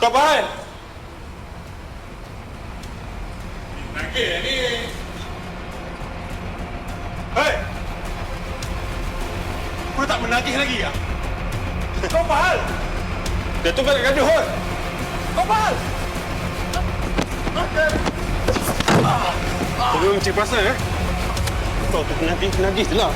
Kau faham? Nagih ni. Hei! Kau tak menagih lagi ya? Kau faham? Dia tu kan gaduh hot. Kau faham? Kau belum cik perasaan Kau tu penagih je lah.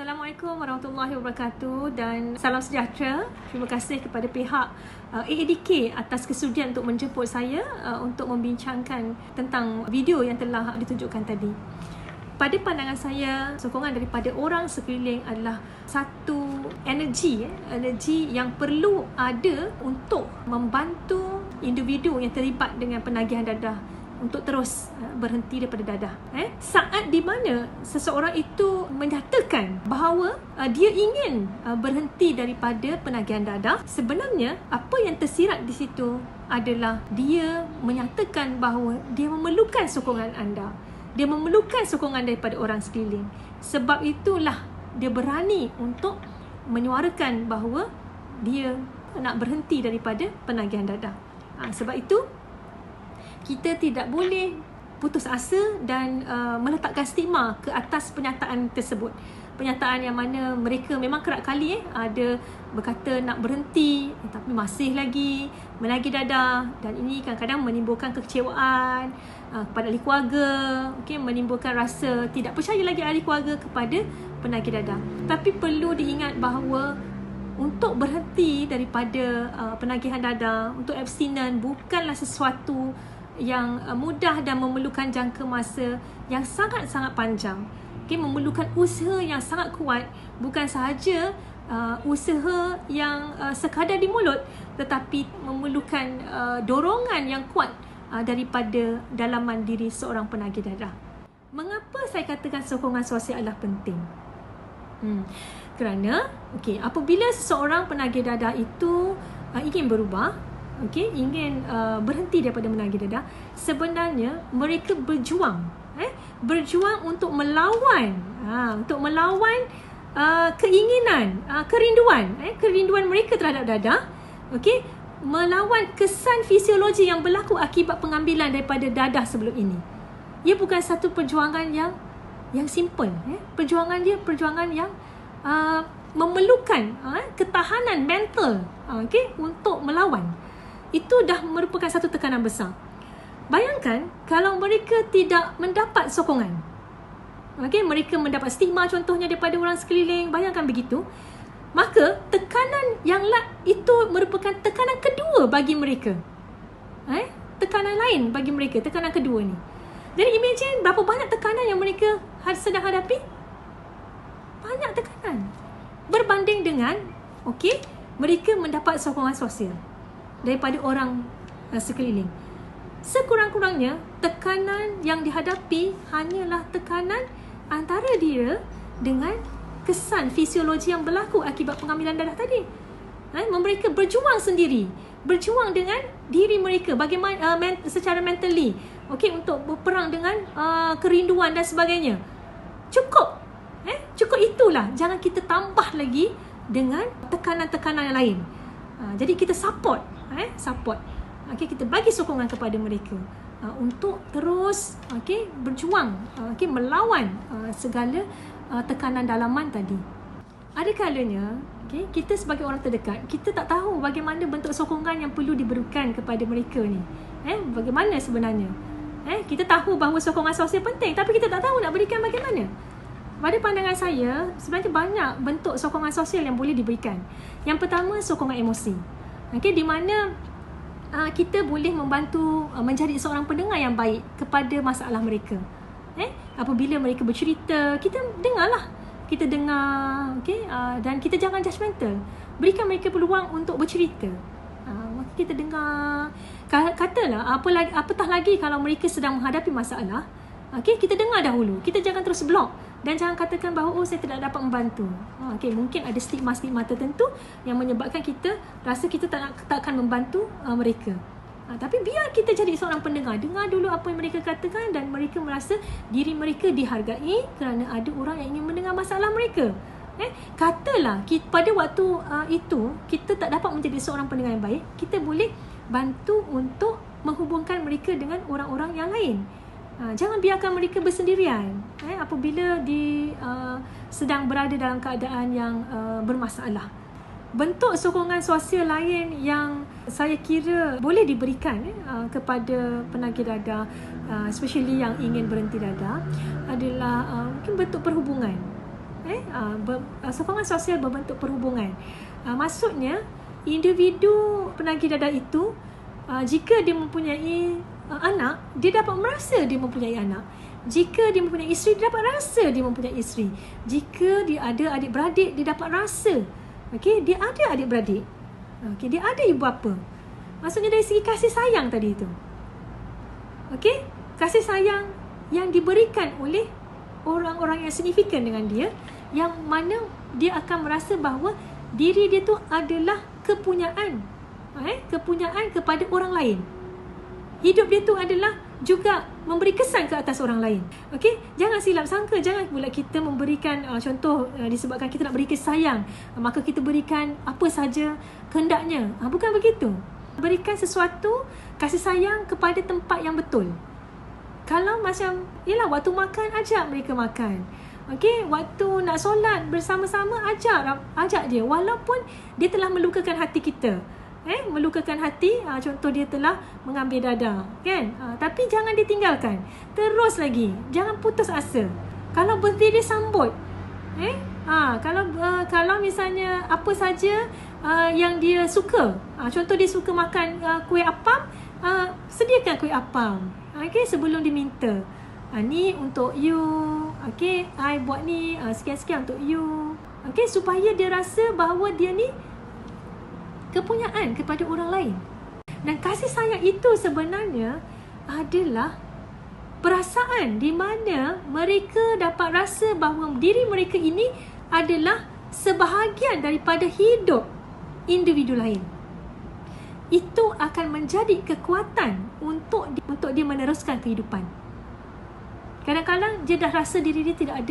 Assalamualaikum warahmatullahi wabarakatuh dan salam sejahtera. Terima kasih kepada pihak AADK atas kesudian untuk menjemput saya untuk membincangkan tentang video yang telah ditunjukkan tadi. Pada pandangan saya, sokongan daripada orang sekeliling adalah satu energi yang perlu ada untuk membantu individu yang terlibat dengan penagihan dadah untuk terus berhenti daripada dadah. Saat di mana seseorang itu menyatakan bahawa dia ingin berhenti daripada penagihan dadah, sebenarnya apa yang tersirat di situ adalah dia menyatakan bahawa dia memerlukan sokongan anda. Dia memerlukan sokongan daripada orang sekeliling. Sebab itulah dia berani untuk menyuarakan bahawa dia nak berhenti daripada penagihan dadah. Sebab itu kita tidak boleh putus asa dan meletakkan stigma ke atas pernyataan tersebut. Pernyataan yang mana mereka memang kerap kali ada berkata nak berhenti tapi masih lagi menagih dadah, dan ini kadang-kadang menimbulkan kekecewaan kepada ahli keluarga, menimbulkan rasa tidak percaya lagi ahli keluarga kepada penagih dadah. Tapi perlu diingat bahawa untuk berhenti daripada penagihan dadah, untuk abstinen bukanlah sesuatu yang mudah dan memerlukan jangka masa yang sangat-sangat panjang. Memerlukan usaha yang sangat kuat, bukan sahaja usaha yang sekadar di mulut, tetapi memerlukan dorongan yang kuat daripada dalaman diri seorang penagih dadah. Mengapa saya katakan sokongan sosial adalah penting? Kerana apabila seseorang penagih dadah itu ingin berubah, ingin berhenti daripada menagih dadah, sebenarnya mereka berjuang untuk melawan keinginan, kerinduan mereka terhadap dadah, melawan kesan fisiologi yang berlaku akibat pengambilan daripada dadah sebelum ini. Ia bukan satu perjuangan yang simple. Perjuangan yang memerlukan ketahanan mental untuk melawan. Itu dah merupakan satu tekanan besar. Bayangkan kalau mereka tidak mendapat sokongan. Mereka mendapat stigma contohnya daripada orang sekeliling. Bayangkan begitu. Maka tekanan yang itu merupakan tekanan kedua bagi mereka. Tekanan lain bagi mereka, tekanan kedua ni. Jadi imagine berapa banyak tekanan yang mereka sedang hadapi. Banyak tekanan. Berbanding dengan mereka mendapat sokongan sosial daripada orang sekeliling. Sekurang-kurangnya tekanan yang dihadapi hanyalah tekanan antara dia dengan kesan fisiologi yang berlaku akibat pengambilan dadah tadi. Mereka berjuang sendiri, berjuang dengan diri mereka bagaimana secara mentally, untuk berperang dengan kerinduan dan sebagainya. Cukup itulah. Jangan kita tambah lagi dengan tekanan-tekanan yang lain. Jadi kita support. Kita bagi sokongan kepada mereka untuk terus berjuang, melawan segala tekanan dalaman tadi. Ada kalanya kita sebagai orang terdekat, kita tak tahu bagaimana bentuk sokongan yang perlu diberikan kepada mereka ni. Bagaimana sebenarnya? Kita tahu bahawa sokongan sosial penting, tapi kita tak tahu nak berikan bagaimana. Pada pandangan saya, sebenarnya banyak bentuk sokongan sosial yang boleh diberikan. Yang pertama, sokongan emosi. Di mana kita boleh membantu menjadi seorang pendengar yang baik kepada masalah mereka. Apabila mereka bercerita, kita dengarlah. Kita dengar, dan kita jangan judgemental. Berikan mereka peluang untuk bercerita. Maka kita dengar. Katalah, apatah lagi kalau mereka sedang menghadapi masalah, Okey, kita dengar dahulu. Kita jangan terus blok dan jangan katakan bahawa saya tidak dapat membantu. Okey, mungkin ada stigma-stigma tertentu yang menyebabkan kita rasa kita tak akan membantu mereka. Tapi biar kita jadi seorang pendengar. Dengar dulu apa yang mereka katakan dan mereka merasa diri mereka dihargai kerana ada orang yang ingin mendengar masalah mereka. Katalah pada waktu itu kita tak dapat menjadi seorang pendengar yang baik, kita boleh bantu untuk menghubungkan mereka dengan orang-orang yang lain. Jangan biarkan mereka bersendirian apabila sedang berada dalam keadaan yang bermasalah. Bentuk sokongan sosial lain yang saya kira boleh diberikan kepada penagih dadah, especially yang ingin berhenti dadah, adalah mungkin bentuk perhubungan. Sokongan sosial berbentuk perhubungan. Maksudnya individu penagih dadah itu jika dia mempunyai anak, dia dapat merasa dia mempunyai anak. Jika dia mempunyai isteri, dia dapat rasa dia mempunyai isteri. Jika dia ada adik-beradik, dia dapat rasa dia ada adik-beradik. Dia ada ibu bapa. Maksudnya dari segi kasih sayang tadi itu. Kasih sayang yang diberikan oleh orang-orang yang signifikan dengan dia, yang mana dia akan merasa bahawa diri dia tu adalah kepunyaan kepada orang lain. Hidup dia tu adalah juga memberi kesan ke atas orang lain. Jangan silap sangka. Jangan pula kita memberikan contoh disebabkan kita nak beri kasih sayang, maka kita berikan apa saja kehendaknya. Bukan begitu. Berikan sesuatu kasih sayang kepada tempat yang betul. Kalau macam waktu makan, ajak mereka makan. Waktu nak solat bersama-sama, ajak dia, walaupun dia telah melukakan hati kita. Melukakan hati, contoh dia telah mengambil dadah, kan? Tapi jangan ditinggalkan. Terus lagi, jangan putus asa. Kalau birthday dia, sambut. Kalau misalnya apa saja yang dia suka, contoh dia suka makan kuih apam, sediakan kuih apam. Sebelum diminta, ni untuk you. I buat ni sekian-sekian untuk you. Supaya dia rasa bahawa dia ni kepunyaan kepada orang lain. Dan kasih sayang itu sebenarnya adalah perasaan di mana mereka dapat rasa bahawa diri mereka ini adalah sebahagian daripada hidup individu lain. Itu akan menjadi kekuatan untuk dia meneruskan kehidupan. Kadang-kadang dia dah rasa diri dia tidak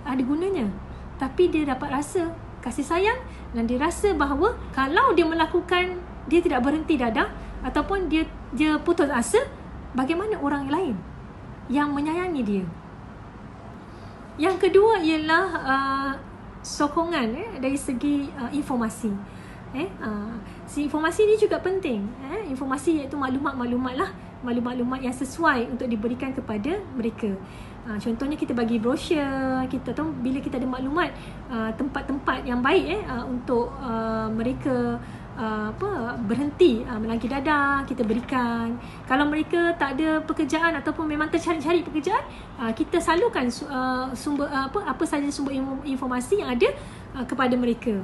ada gunanya, tapi dia dapat rasa kasih sayang dan dia rasa bahawa kalau dia melakukan, dia tidak berhenti dadah ataupun dia putus asa, bagaimana orang lain yang menyayangi dia. Yang kedua ialah sokongan dari segi informasi. Informasi ni juga penting. Informasi iaitu maklumat-maklumat yang sesuai untuk diberikan kepada mereka. Contohnya kita bagi brosur, kita tahu bila kita ada maklumat tempat-tempat yang baik untuk mereka berhenti menagih dadah, kita berikan. Kalau mereka tak ada pekerjaan ataupun memang tercari-cari pekerjaan, kita salurkan apa sahaja sumber informasi yang ada kepada mereka.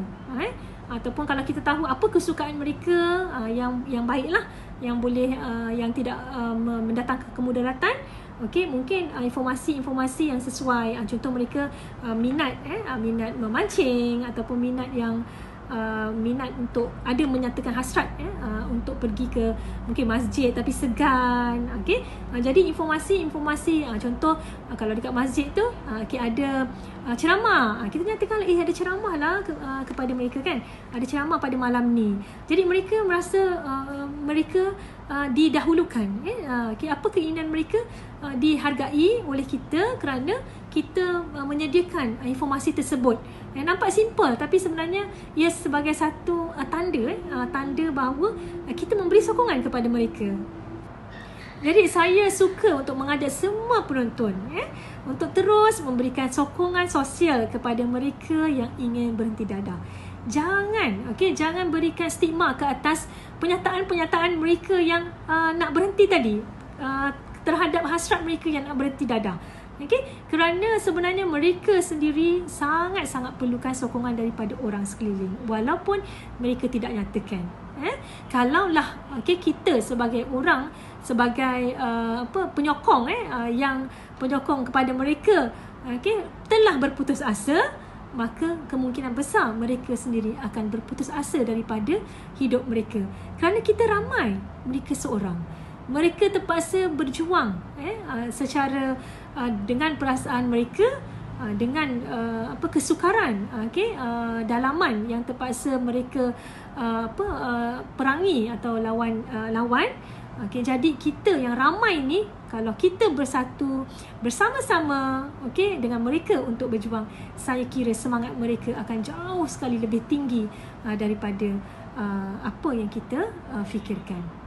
Ataupun kalau kita tahu apa kesukaan mereka yang baiklah, yang boleh yang tidak mendatangkan kemudaratan, mungkin informasi-informasi yang sesuai. Contoh mereka minat memancing ataupun minat untuk ada menyatakan hasrat untuk pergi ke mungkin masjid tapi segan. Jadi informasi contoh kalau dekat masjid tu ada ceramah, kita nyatakan ada ceramah lah kepada mereka, kan, ada ceramah pada malam ni. Jadi mereka merasa mereka didahulukan. Apa keinginan mereka dihargai oleh kita kerana kita menyediakan informasi tersebut. Nampak simple, tapi sebenarnya ia sebagai satu tanda bahawa kita memberi sokongan kepada mereka. Jadi saya suka untuk mengajak semua penonton untuk terus memberikan sokongan sosial kepada mereka yang ingin berhenti dadah. Jangan berikan stigma ke atas penyataan-penyataan mereka yang nak berhenti tadi, terhadap hasrat mereka yang nak berhenti dadah. Kerana sebenarnya mereka sendiri sangat-sangat perlukan sokongan daripada orang sekeliling, walaupun mereka tidak nyatakan. Kalaulah kita sebagai orang sebagai penyokong yang penyokong kepada mereka telah berputus asa, maka kemungkinan besar mereka sendiri akan berputus asa daripada hidup mereka. Kerana kita ramai, mereka seorang. Mereka terpaksa berjuang secara dengan perasaan mereka, dengan kesukaran, dalaman yang terpaksa mereka perangi atau lawan. Jadi kita yang ramai ni, kalau kita bersatu bersama-sama dengan mereka untuk berjuang, saya kira semangat mereka akan jauh sekali lebih tinggi daripada apa yang kita fikirkan.